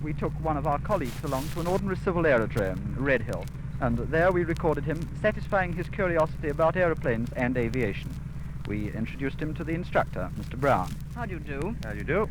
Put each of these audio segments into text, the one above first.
we took one of our colleagues along to an ordinary civil aerodrome, Red Hill, and there we recorded him satisfying his curiosity about aeroplanes and aviation. We introduced him to the instructor, Mr. Brown. How do you do? How do you do?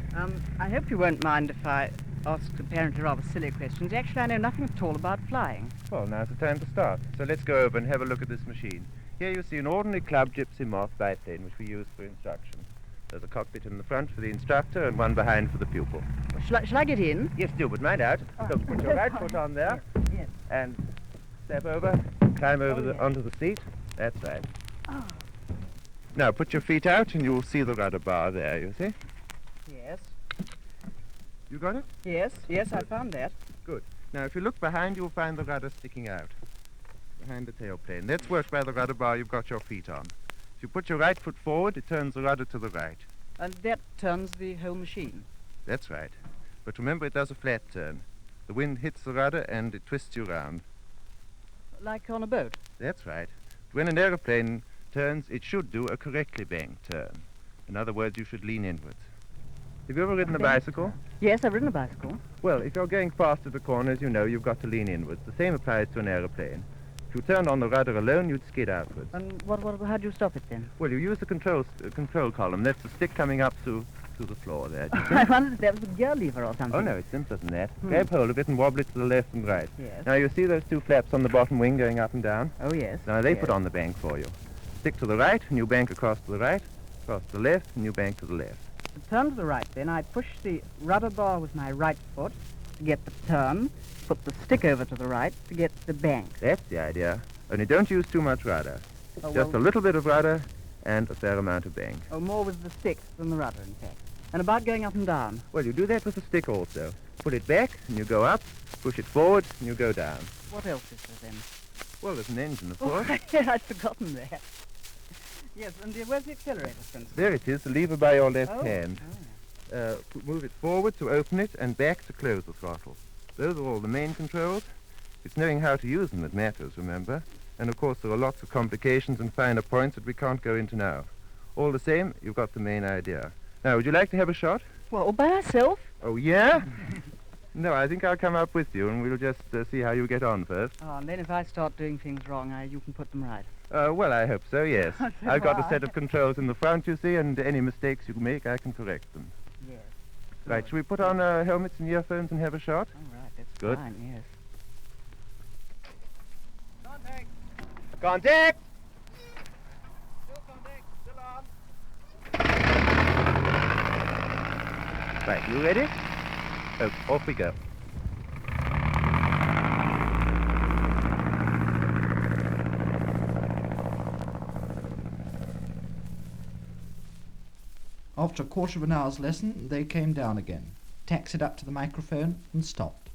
I hope you won't mind if I ask apparently rather silly questions. Actually, I know nothing at all about flying. Well, now's the time to start. So let's go over and have a look at this machine. Here you see an ordinary club gypsy moth biplane, which we use for instruction. There's a cockpit in the front for the instructor and one behind for the pupil. Shall I get in? Yes, do, but mind out. Look, put your right foot on there. Yes. And step over, climb over onto the seat. That's right. Oh. Now put your feet out and you'll see the rudder bar there, you see? Yes. You got it? Yes, I found that. Good. Now if you look behind, you'll find the rudder sticking out. Behind the tailplane. That's worked by the rudder bar you've got your feet on. If you put your right foot forward, it turns the rudder to the right. And that turns the whole machine? That's right. But remember, it does a flat turn. The wind hits the rudder and it twists you round. Like on a boat? That's right. When an aeroplane turns, it should do a correctly banked turn. In other words, you should lean inwards. Have you ever ridden a bicycle? Yes, I've ridden a bicycle. Well, if you're going fast at the corners, you know you've got to lean inwards. The same applies to an aeroplane. If you turned on the rudder alone, you'd skid outwards. And how do you stop it then? Well, you use the control column. That's the stick coming up to the floor there. I wondered if that was a gear lever or something. Oh, no, it's simpler than that. Grab hold of it and wobble it to the left and right. Yes. Now, you see those two flaps on the bottom wing going up and down? Oh, yes. Now, they put on the bank for you. Stick to the right, and you bank across to the right, across to the left, and you bank to the left. To turn to the right, then, I push the rudder bar with my right foot to get the turn, put the stick over to the right to get the bank. That's the idea. Only don't use too much rudder. Oh, Just a little bit of rudder and a fair amount of bank. Oh, more with the stick than the rudder, in fact. And about going up and down? Well, you do that with the stick also. Put it back, and you go up. Push it forward, and you go down. What else is there then? Well, there's an engine, of course. I'd forgotten that. Yes, and where's the accelerator, for instance? There it is, the lever by your left Oh. hand. Oh. Move it forward to open it and back to close the throttle. Those are all the main controls. It's knowing how to use them that matters, remember? And of course there are lots of complications and finer points that we can't go into now. All the same, you've got the main idea. Now, would you like to have a shot? Well, all by myself? Oh, yeah? No, I think I'll come up with you and we'll just see how you get on first. Oh, and then if I start doing things wrong, you can put them right. Well, I hope so, yes. So I've got do a set of controls in the front, you see, and any mistakes you make, I can correct them. Yes. Right, shall we put on helmets and earphones and have a shot? All right, that's Good. fine, yes. Contact! Contact! Still contact, still on. Right, you ready? Oh, off we go. After a quarter of an hour's lesson, they came down again, taxied up to the microphone and stopped.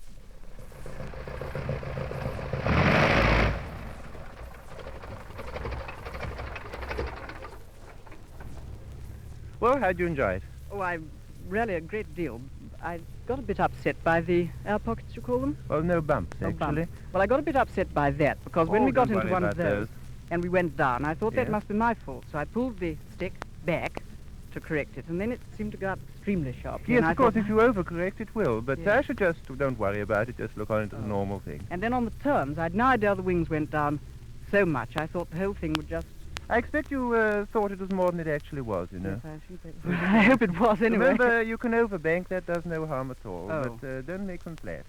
Well, how'd you enjoy it? Oh, really a great deal. I got a bit upset by the air pockets, you call them? Well, no bumps, Oh, actually. bump. Well, I got a bit upset by that, because when Oh, we got don't into worry one of about those, and we went down, I thought Yes. that must be my fault. So I pulled the stick back to correct it, and then it seemed to go up extremely sharply. Yes, and I of course, thought, if you overcorrect, it will. But Yeah. I should just, don't worry about it, just look on into the Oh. normal thing. And then on the turns, I'd no idea the wings went down so much. I thought the whole thing would just... I expect you thought it was more than it actually was, you know. Yes, I think that I hope it was anyway. Remember, you can overbank, that does no harm at all. Oh. But don't make them flat.